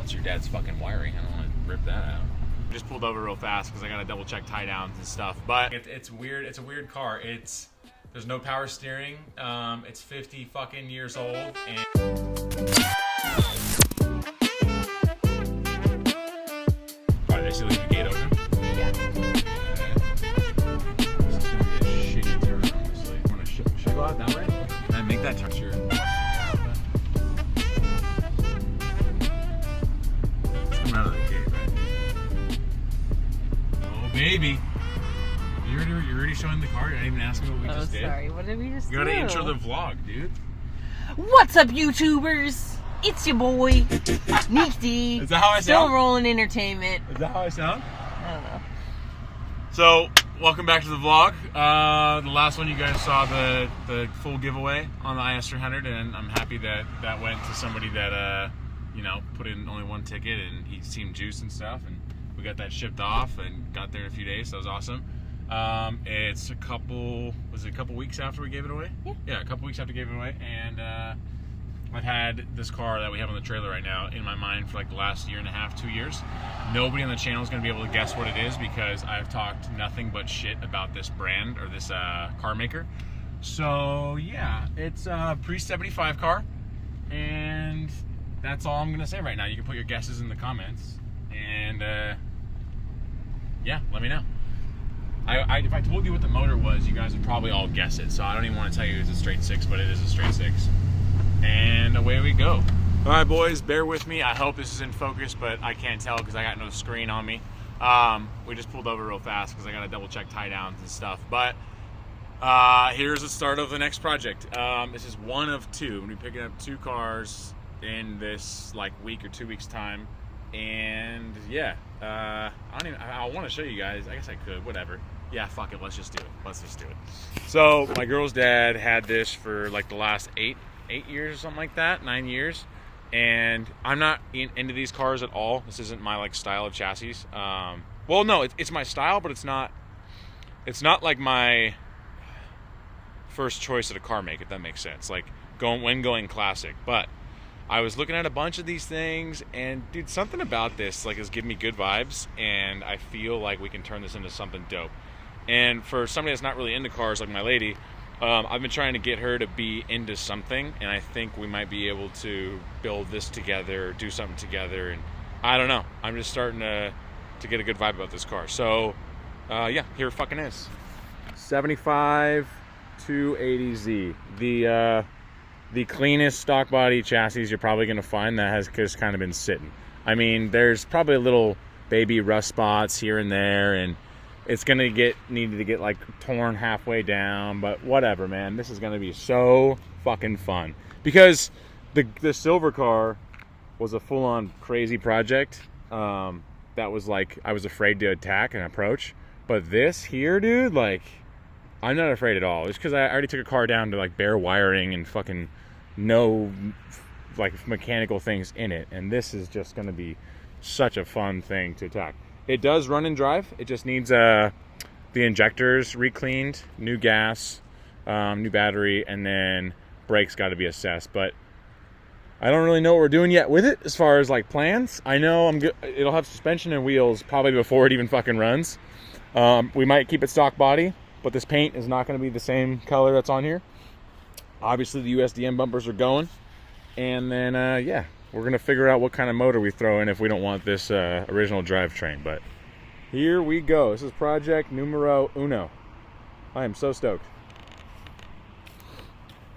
it's your dad's fucking wiring. I don't want to rip that out. Just pulled over real fast because I gotta double check tie downs and stuff. But it's weird. It's a weird car. There's no power steering. It's 50 fucking years old. And alright, they still leave the gate open. Yeah. This is gonna be a shitty turn, honestly. Should I go out that way? Can I make that turn? Sure. Out of the gate, right? Oh, baby. You're already showing the car? You're not even asking what we just did? Oh, sorry. What did we just do? You gotta intro the vlog, dude. What's up, YouTubers? It's your boy, Nick D. Is that how I Still sound? Rolling Entertainment. Is that how I sound? I don't know. So, welcome back to the vlog. The last one you guys saw the full giveaway on the IS300, and I'm happy that that went to somebody that you know, put in only one ticket, and he seemed juiced and stuff, and we got that shipped off and got there in a few days. So that was awesome. It's a couple weeks after we gave it away? Yeah, a couple weeks after we gave it away, and I've had this car that we have on the trailer right now in my mind for like the last year and a half, 2 years. Nobody on the channel is going to be able to guess what it is because I've talked nothing but shit about this brand or this car maker. So yeah, it's a pre-75 car, and that's all I'm gonna say right now. You can put your guesses in the comments, and yeah, let me know. If I told you what the motor was, you guys would probably all guess it. So I don't even want to tell you it's a straight 6, but it is a straight 6. And away we go. All right, boys, bear with me. I hope this is in focus, but I can't tell because I got no screen on me. We just pulled over real fast because I gotta double check tie downs and stuff. But here's the start of the next project. This is one of two. I'm gonna be picking up 2 cars in this like week or 2 weeks time, and yeah, I want to show you guys. I guess I could, whatever. Yeah, fuck it, let's just do it. So my girl's dad had this for like the last 8 years or something like that, 9 years, and I'm not into these cars at all. This isn't my like style of chassis. Well, no, it's my style, but it's not like my first choice at a car make, if that makes sense, like going classic. But I was looking at a bunch of these things, and dude, something about this like is giving me good vibes, and I feel like we can turn this into something dope. And for somebody that's not really into cars like my lady, I've been trying to get her to be into something, and I think we might be able to build this together, do something together, and I don't know. I'm just starting to get a good vibe about this car. So yeah, here it fucking is. 75 280Z. The cleanest stock body chassis you're probably going to find that has just kind of been sitting. I mean, there's probably a little baby rust spots here and there, and it's going to needed to get like torn halfway down, but whatever, man. This is going to be so fucking fun because the silver car was a full-on crazy project that was like I was afraid to attack and approach, but this here, dude, like I'm not afraid at all. It's because I already took a car down to like bare wiring and fucking no like mechanical things in it, and this is just going to be such a fun thing to attack. It does run and drive. It just needs the injectors re-cleaned, new gas, new battery, and then brakes got to be assessed. But I don't really know what we're doing yet with it as far as like plans. I know it'll have suspension and wheels probably before it even fucking runs. We might keep it stock body, but this paint is not going to be the same color that's on here. Obviously the USDM bumpers are going, and then yeah, we're going to figure out what kind of motor we throw in if we don't want this original drivetrain. But here we go. This is project numero uno. I am so stoked.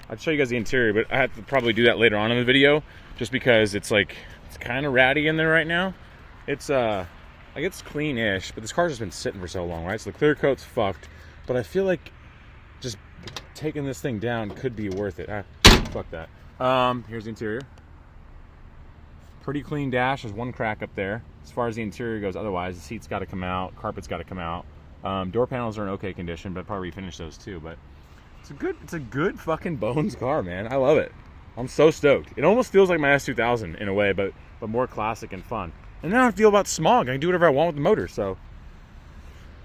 I'd show you guys the interior, but I have to probably do that later on in the video just because it's kind of ratty in there right now. It's like it's clean-ish, but this car's just been sitting for so long, right? So the clear coat's fucked, but I feel like just taking this thing down could be worth it. Fuck that. Here's the interior. Pretty clean dash. There's one crack up there. As far as the interior goes, otherwise, the seat's got to come out, carpet's got to come out. Door panels are in okay condition, but probably refinish those too. But it's a good fucking bones car, man. I love it. I'm so stoked. It almost feels like my S2000 in a way, but more classic and fun. And then I don't feel about smog. I can do whatever I want with the motor, so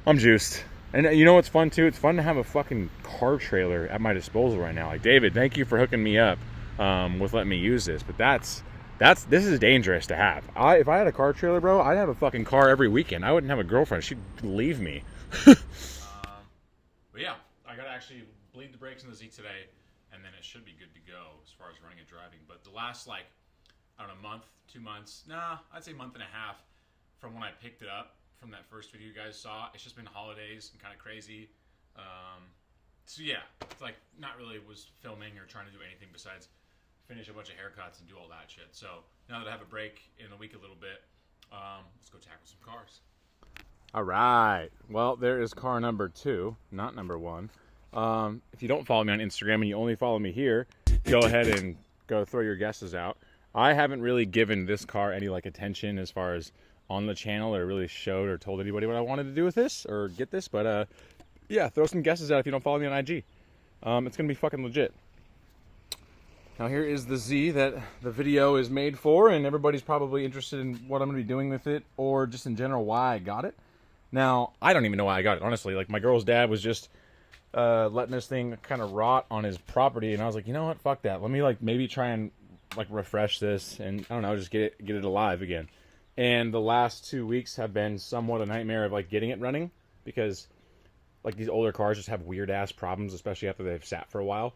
I'm juiced. And you know what's fun too? It's fun to have a fucking car trailer at my disposal right now. Like, David, thank you for hooking me up with letting me use this. But that's This is dangerous to have. If I had a car trailer, bro, I'd have a fucking car every weekend. I wouldn't have a girlfriend. She'd leave me. But yeah, I gotta actually bleed the brakes in the Z today, and then it should be good to go as far as running and driving. But the last, like, I don't know, month, 2 months, I'd say month and a half from when I picked it up from that first video you guys saw. It's just been holidays and kind of crazy. So yeah, it's like not really was filming or trying to do anything besides finish a bunch of haircuts and do all that shit. So now that I have a break in a week a little bit, let's go tackle some cars. All right. Well, there is car number 2, not number 1. If you don't follow me on Instagram and you only follow me here, go ahead and go throw your guesses out. I haven't really given this car any like attention as far as on the channel, or really showed or told anybody what I wanted to do with this or get this. But yeah, throw some guesses out if you don't follow me on IG. It's gonna be fucking legit. Now here is the Z that the video is made for, and everybody's probably interested in what I'm gonna be doing with it, or just in general why I got it. Now, I don't even know why I got it, honestly. Like, my girl's dad was just letting this thing kind of rot on his property, and I was like, you know what, fuck that. Let me, like, maybe try and, like, refresh this, and, I don't know, just get it alive again. And the last 2 weeks have been somewhat a nightmare of, like, getting it running, because, like, these older cars just have weird-ass problems, especially after they've sat for a while.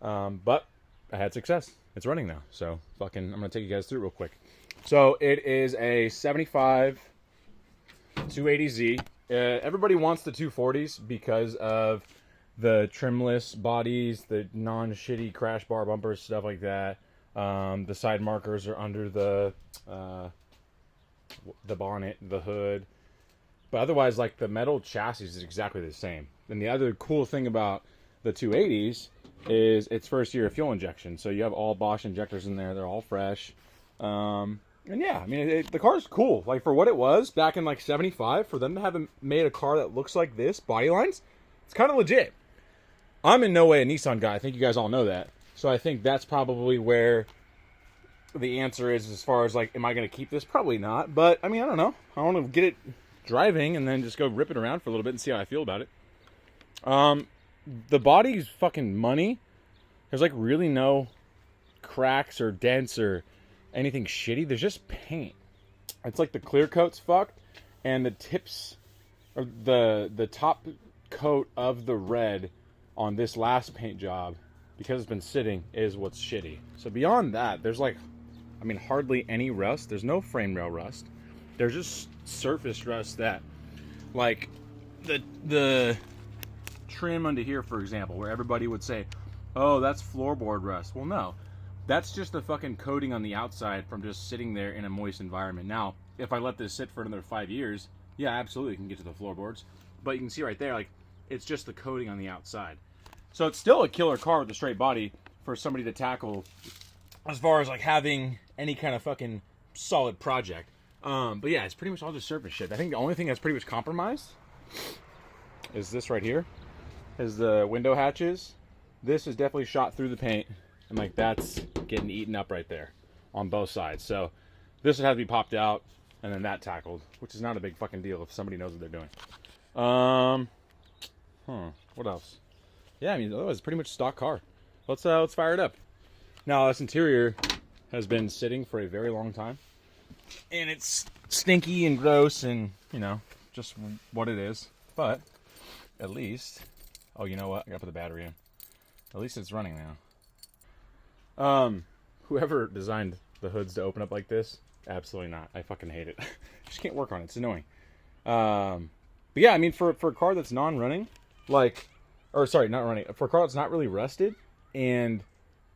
But I had success. It's running now, so fucking, I'm going to take you guys through it real quick. So, it is a 75... 280Z. Everybody wants the 240s because of the trimless bodies, the non-shitty crash bar bumpers, stuff like that. The side markers are under the bonnet, the hood. But otherwise, like, the metal chassis is exactly the same. And the other cool thing about the 280s is its first year of fuel injection. So you have all Bosch injectors in there. They're all fresh. And yeah, I mean, the car's cool. Like, for what it was back in, like, 75, for them to have made a car that looks like this, body lines, it's kind of legit. I'm in no way a Nissan guy. I think you guys all know that. So I think that's probably where the answer is as far as, like, am I going to keep this? Probably not. But, I mean, I don't know. I want to get it driving and then just go rip it around for a little bit and see how I feel about it. The body's fucking money. There's, like, really no cracks or dents or anything shitty. There's just paint. It's like the clear coat's fucked, and the tips, or the top coat of the red on this last paint job, because it's been sitting, is what's shitty. So beyond that, there's, like, I mean, hardly any rust. There's no frame rail rust. There's just surface rust that, like, the trim under here, for example, where everybody would say, oh, that's floorboard rust. Well, no. That's just the fucking coating on the outside from just sitting there in a moist environment. Now, if I let this sit for another 5 years, yeah, absolutely, it can get to the floorboards. But you can see right there, like, it's just the coating on the outside. So it's still a killer car with a straight body for somebody to tackle as far as, like, having any kind of fucking solid project. But yeah, it's pretty much all just surface shit. I think the only thing that's pretty much compromised is this right here, is the window hatches. This is definitely shot through the paint. And, like, that's getting eaten up right there on both sides. So this would have to be popped out and then that tackled, which is not a big fucking deal if somebody knows what they're doing. What else? Yeah, I mean, otherwise, it's pretty much a stock car. Let's fire it up. Now, this interior has been sitting for a very long time, and it's stinky and gross and, you know, just what it is. But at least, oh, you know what? I gotta put the battery in. At least it's running now. Whoever designed the hoods to open up like this, absolutely not. I fucking hate it. Just can't work on it. It's annoying. But yeah, I mean, for a car that's non-running, like, or sorry, not running, for a car that's not really rusted and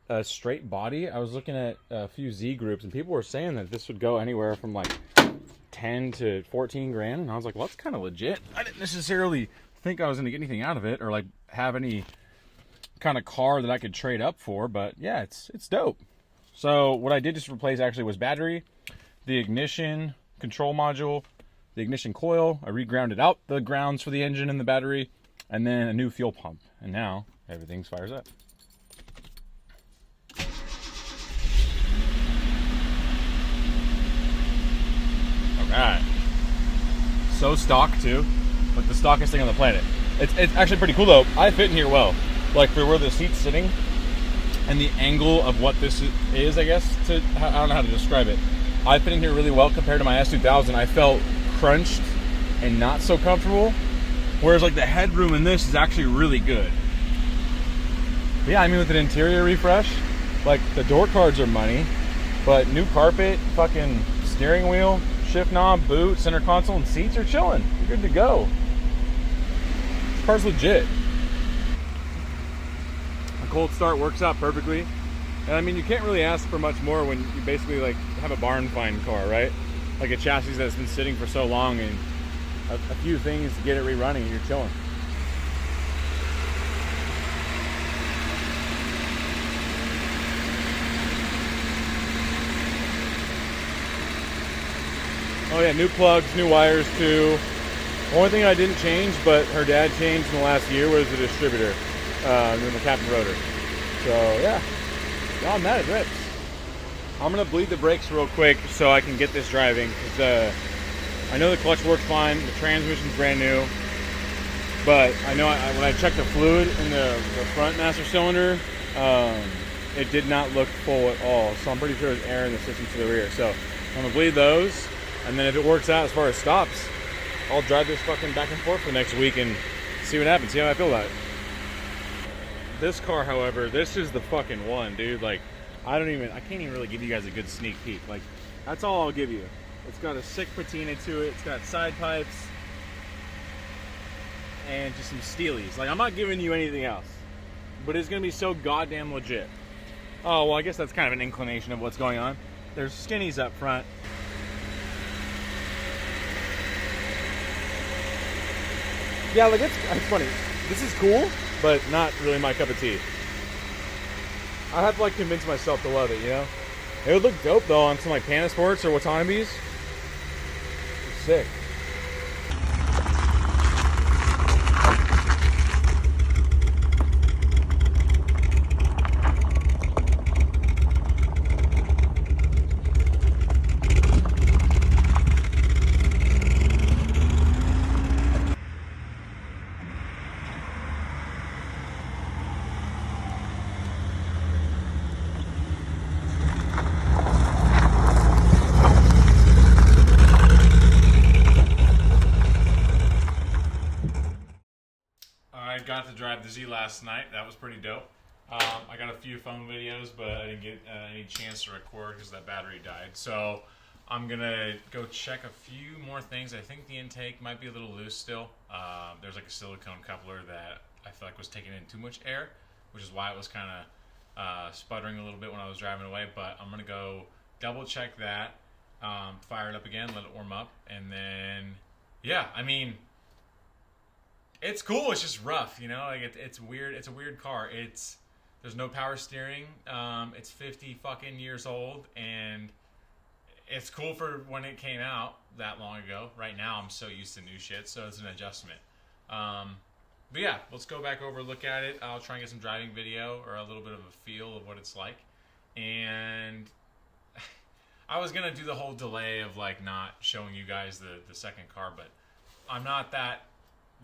a straight body, I was looking at a few Z groups and people were saying that this would go anywhere from like 10 to 14 grand. And I was like, well, that's kind of legit. I didn't necessarily think I was going to get anything out of it or, like, have any kind of car that I could trade up for, but yeah, it's dope. So what I did just replace actually was battery, the ignition control module, the ignition coil. I regrounded out the grounds for the engine and the battery, and then a new fuel pump. And now everything fires up. Alright. So stock too. Like the stockest thing on the planet. It's actually pretty cool though. I fit in here well. Like, for where the seat's sitting, and the angle of what this is, I guess, I don't know how to describe it. I fit in here really well compared to my S2000. I felt crunched and not so comfortable, whereas like the headroom in this is actually really good. Yeah, I mean, with an interior refresh, like the door cards are money, but new carpet, fucking steering wheel, shift knob, boot, center console, and seats are chilling. You're good to go. This car's legit. A cold start works out perfectly. And I mean, you can't really ask for much more when you basically like have a barn find car, right? Like a chassis that's been sitting for so long, and a few things to get it re-running, and you're chilling. Oh yeah, new plugs, new wires too. The only thing I didn't change, but her dad changed in the last year, was the distributor, and the captain rotor. So yeah, beyond that it rips. I'm gonna bleed the brakes real quick so I can get this driving, because I know the clutch works fine, the transmission's brand new, but I know when I checked the fluid in the front master cylinder, it did not look full at all. So I'm pretty sure there's air in the system to the rear. So I'm gonna bleed those, and then if it works out as far as stops, I'll drive this fucking back and forth for the next week and see what happens, see how I feel about it. This car, however, this is the fucking one, dude. Like, I can't even really give you guys a good sneak peek. Like, that's all I'll give you. It's got a sick patina to it. It's got side pipes and just some steelies. Like, I'm not giving you anything else, but it's gonna be so goddamn legit. Oh, well, I guess that's kind of an inclination of what's going on. There's skinnies up front. Yeah, like, it's funny. This is cool, but not really my cup of tea. I have to like convince myself to love it, you know? It would look dope though on some like Panasports or Watanabes. It's sick. I got to drive the Z last night. That was pretty dope. I got a few phone videos, but I didn't get any chance to record because that battery died. So I'm going to go check a few more things. I think the intake might be a little loose still. There's like a silicone coupler that I feel like was taking in too much air, which is why it was kind of sputtering a little bit when I was driving away. But I'm going to go double check that, fire it up again, let it warm up, and then, yeah, I mean, it's cool. It's just rough, you know. Like it's weird. It's a weird car. There's no power steering. It's 50 fucking years old, and it's cool for when it came out that long ago. Right now, I'm so used to new shit, so it's an adjustment. But yeah, let's go back over, look at it. I'll try and get some driving video or a little bit of a feel of what it's like. And I was gonna do the whole delay of like not showing you guys the second car, but I'm not that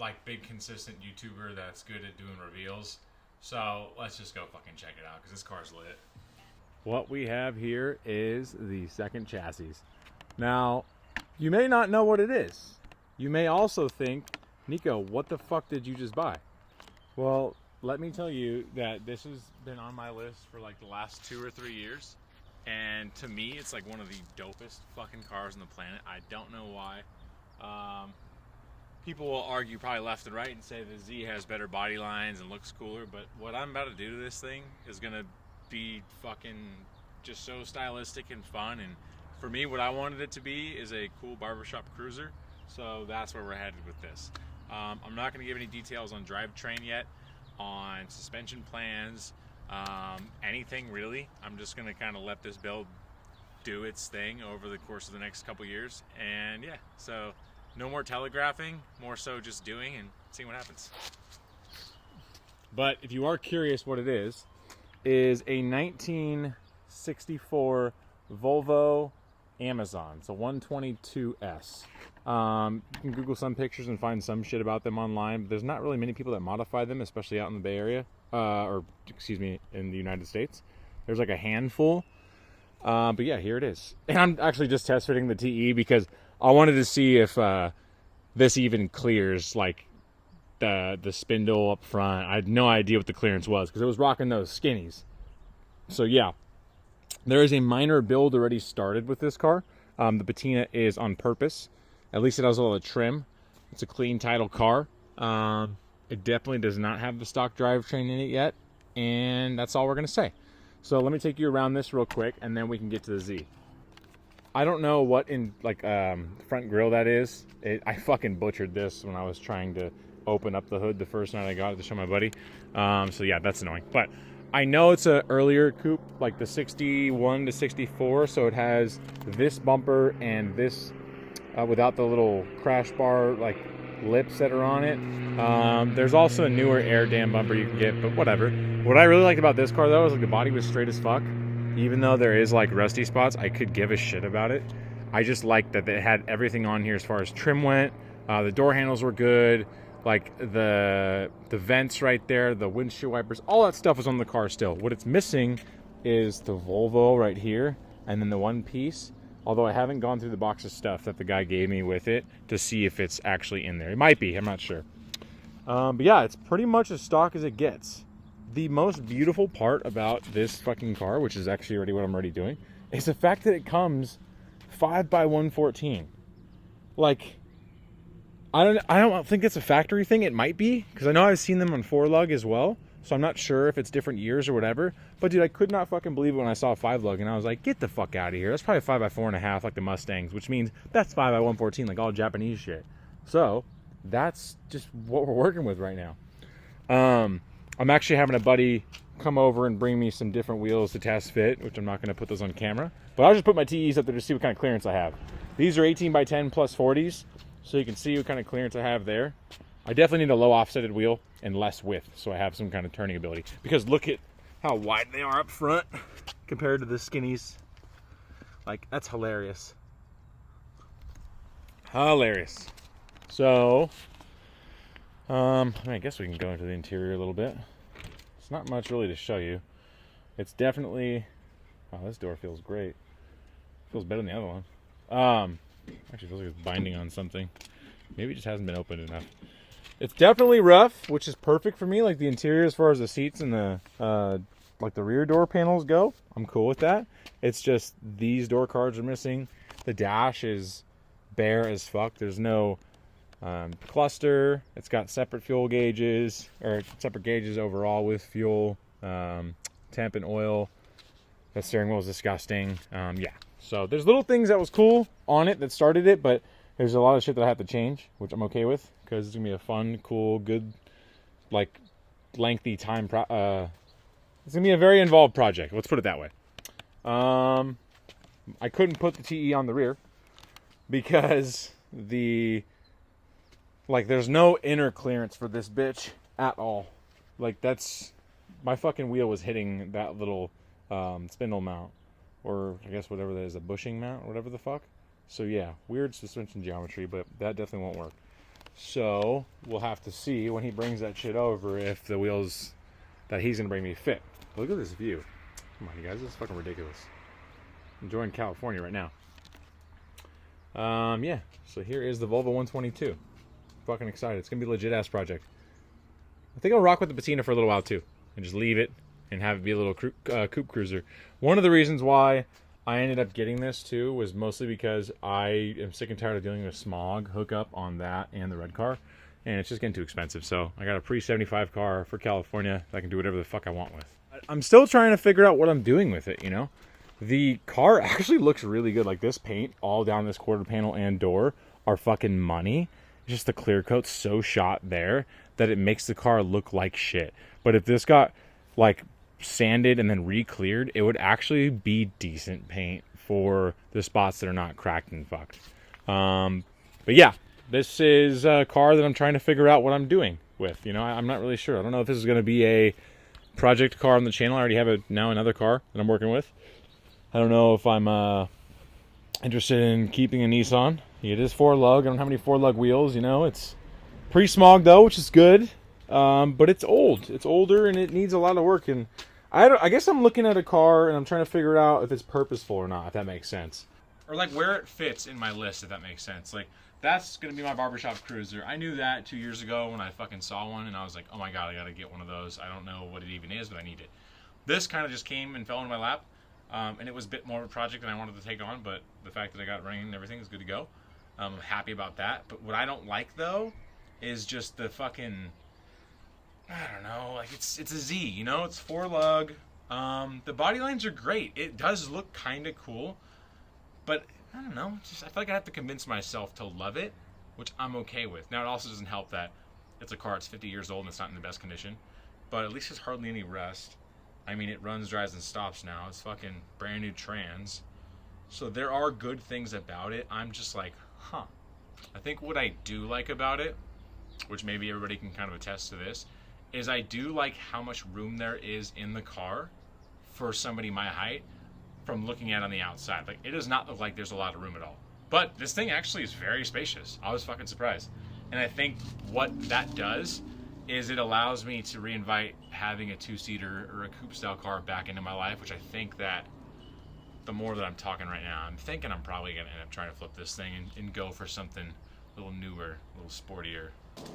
like big consistent YouTuber that's good at doing reveals, so let's just go fucking check it out because this car's lit. What we have here is the second chassis. Now, you may not know what it is. You may also think, Nico, what the fuck did you just buy? Well, let me tell you that this has been on my list for like the last 2 or 3 years, and to me it's like one of the dopest fucking cars on the planet. I don't know why. People will argue probably left and right and say the Z has better body lines and looks cooler, but what I'm about to do to this thing is gonna be fucking just so stylistic and fun. And for me, what I wanted it to be is a cool barbershop cruiser, so that's where we're headed with this. I'm not gonna give any details on drivetrain yet, on suspension plans, anything really. I'm just gonna kind of let this build do its thing over the course of the next couple years, and yeah, so no more telegraphing, more so just doing and seeing what happens. But if you are curious what it is a 1964 Volvo Amazon. It's a 122S. You can Google some pictures and find some shit about them online, but there's not really many people that modify them, especially out in the Bay Area. or excuse me, in the United States. There's like a handful. But yeah, here it is. And I'm actually just test fitting the TE because I wanted to see if this even clears like the spindle up front. I had no idea what the clearance was because it was rocking those skinnies. So yeah, there is a minor build already started with this car. The patina is on purpose. At least it has all the trim. It's a clean title car. It definitely does not have the stock drivetrain in it yet. And that's all we're going to say. So let me take you around this real quick, and then we can get to the Z. I don't know what in front grille that is. I fucking butchered this when I was trying to open up the hood the first night I got it to show my buddy. So yeah, that's annoying. But I know it's an earlier coupe, like the 61 to 64. So it has this bumper and this without the little crash bar like lips that are on it. There's also a newer air dam bumper you can get, but whatever. What I really liked about this car though is like the body was straight as fuck. Even though there is like rusty spots, I could give a shit about it. I just liked that it had everything on here as far as trim went. The door handles were good. Like the vents right there, the windshield wipers, all that stuff was on the car still. What it's missing is the Volvo right here, and then the one piece. Although I haven't gone through the box of stuff that the guy gave me with it to see if it's actually in there. It might be, I'm not sure. But yeah, it's pretty much as stock as it gets. The most beautiful part about this fucking car, which is actually already what I'm already doing, is the fact that it comes 5x114. Like, I don't think it's a factory thing. It might be, because I know I've seen them on 4-lug as well. So I'm not sure if it's different years or whatever. But dude, I could not fucking believe it when I saw a 5-lug and I was like, get the fuck out of here. That's probably 5x4.5 like the Mustangs, which means that's 5x114 like all Japanese shit. So that's just what we're working with right now. I'm actually having a buddy come over and bring me some different wheels to test fit, which I'm not going to put those on camera. But I'll just put my TEs up there to see what kind of clearance I have. These are 18x10 plus 40s, so you can see what kind of clearance I have there. I definitely need a low offsetted wheel and less width, so I have some kind of turning ability. Because look at how wide they are up front compared to the skinnies. Like, that's hilarious. Hilarious. So, I guess we can go into the interior a little bit. It's not much really to show you. It's definitely, wow, this door feels great. Feels better than the other one. Actually feels like it's binding on something. Maybe it just hasn't been opened enough. It's definitely rough, which is perfect for me. Like the interior, as far as the seats and the like the rear door panels go, I'm cool with that. It's just these door cards are missing. The dash is bare as fuck. There's no cluster. It's got separate fuel gauges, or separate gauges overall with fuel, temp and oil. The steering wheel is disgusting. Yeah. So there's little things that was cool on it that started it, but there's a lot of shit that I have to change, which I'm okay with, because it's going to be a fun, cool, good, like, lengthy time. It's going to be a very involved project. Let's put it that way. I couldn't put the TE on the rear because there's no inner clearance for this bitch at all. Like, my fucking wheel was hitting that little spindle mount, or I guess whatever that is, a bushing mount, or whatever the fuck. So yeah, weird suspension geometry, but that definitely won't work. So we'll have to see when he brings that shit over if the wheels that he's gonna bring me fit. Look at this view. Come on, you guys, this is fucking ridiculous. Enjoying California right now. Yeah. So here is the Volvo 122. Fucking excited. It's gonna be a legit ass project. I think I'll rock with the patina for a little while too, and just leave it and have it be a little coupe cruiser. One of the reasons why I ended up getting this too was mostly because I am sick and tired of dealing with smog hookup on that and the red car, and it's just getting too expensive. So I got a pre-75 car for California that I can do whatever the fuck I want with. I'm still trying to figure out what I'm doing with it, you know? The car actually looks really good. Like this paint all down this quarter panel and door are fucking money. Just the clear coat's so shot there that it makes the car look like shit. But if this got like sanded and then re-cleared, it would actually be decent paint for the spots that are not cracked and fucked. But yeah, this is a car that I'm trying to figure out what I'm doing with. You know, I'm not really sure. I don't know if this is going to be a project car on the channel. I already have another car that I'm working with. I don't know if I'm interested in keeping a Nissan. It is 4-lug. I don't have any 4-lug wheels, you know. It's pre-smog though, which is good. But it's old. It's older and it needs a lot of work. And I guess I'm looking at a car and I'm trying to figure out if it's purposeful or not, if that makes sense. Or like where it fits in my list, if that makes sense. Like, that's going to be my barbershop cruiser. I knew that 2 years ago when I fucking saw one, and I was like, oh my god, I got to get one of those. I don't know what it even is, but I need it. This kind of just came and fell into my lap, and it was a bit more of a project than I wanted to take on, but the fact that I got it running and everything is good to go. I'm happy about that. But what I don't like, though, is just the fucking, I don't know, like it's a Z, you know? It's 4-lug. The body lines are great. It does look kind of cool, but I don't know. I feel like I have to convince myself to love it, which I'm okay with. Now, it also doesn't help that it's a car that's 50 years old and it's not in the best condition, but at least there's hardly any rust. I mean, it runs, drives, and stops now. It's fucking brand new trans. So there are good things about it. I'm just like, huh. I think what I do like about it, which maybe everybody can kind of attest to this, is I do like how much room there is in the car for somebody my height from looking at it on the outside. Like, it does not look like there's a lot of room at all. But this thing actually is very spacious. I was fucking surprised. And I think what that does is it allows me to reinvite having a 2-seater or a coupe-style car back into my life, which I think that the more that I'm talking right now, I'm thinking I'm probably going to end up trying to flip this thing and go for something a little newer, a little sportier.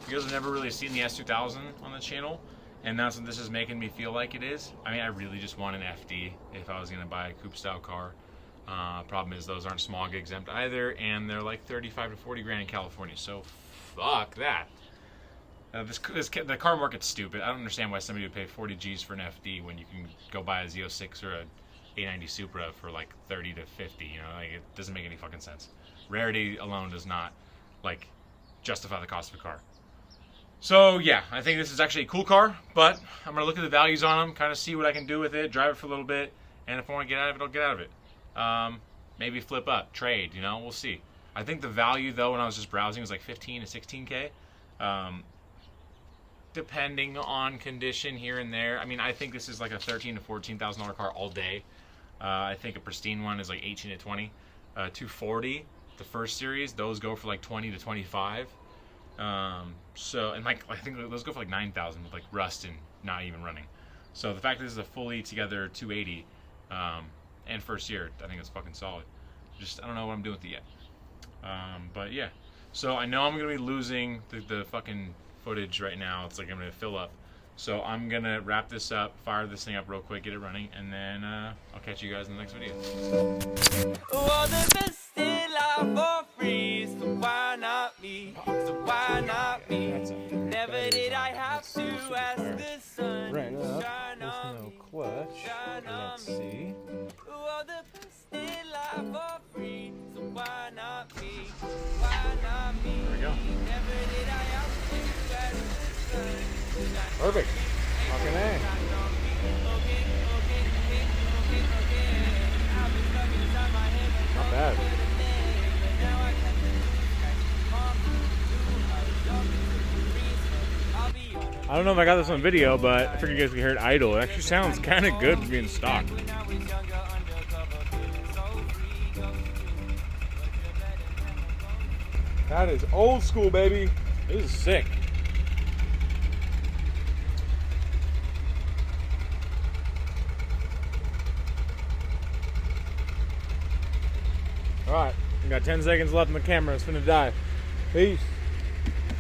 You guys have never really seen the S2000 on the channel, and that's what this is making me feel like it is. I mean, I really just want an FD if I was going to buy a coupe-style car. Problem is those aren't smog exempt either, and they're like 35 to 40 grand in California, so fuck that. The car market's stupid. I don't understand why somebody would pay 40 G's for an FD when you can go buy a Z06 or a 890 Supra for like 30 to 50, you know? Like, it doesn't make any fucking sense. Rarity alone does not, like, justify the cost of a car. So, yeah, I think this is actually a cool car, but I'm going to look at the values on them, kind of see what I can do with it, drive it for a little bit, and if I want to get out of it, I'll get out of it. Maybe flip up, trade, you know, we'll see. I think the value, though, when I was just browsing, was like 15 to 16K. Depending on condition here and there. I mean, I think this is like a $13,000 to $14,000 car all day. I think a pristine one is like 18 to 20. 240, the first series, those go for like 20 to 25. So, and like, I think those go for like 9,000 with like rust and not even running. So the fact that this is a fully together 280, and first year, I think it's fucking solid. Just, I don't know what I'm doing with it yet. But yeah. So I know I'm going to be losing the fucking footage right now. It's like I'm going to fill up. So I'm going to wrap this up, fire this thing up real quick, get it running, and then I'll catch you guys in the next video. Well, the best in life for free, so why not me? So why not me? Never did I have to ask the sun Right up. shine There's on no me. clutch. Shine on Let's me. see. Well, the best in life for free, so why not me? Why not me? There we go. Never did I have to ask the sun. Perfect. Fucking A. Not bad. I don't know if I got this on video, but I figured you guys could hear it idle. It actually sounds kind of good for being stock. That is old school, baby. This is sick. Alright, we got 10 seconds left on the camera. It's gonna die. Peace.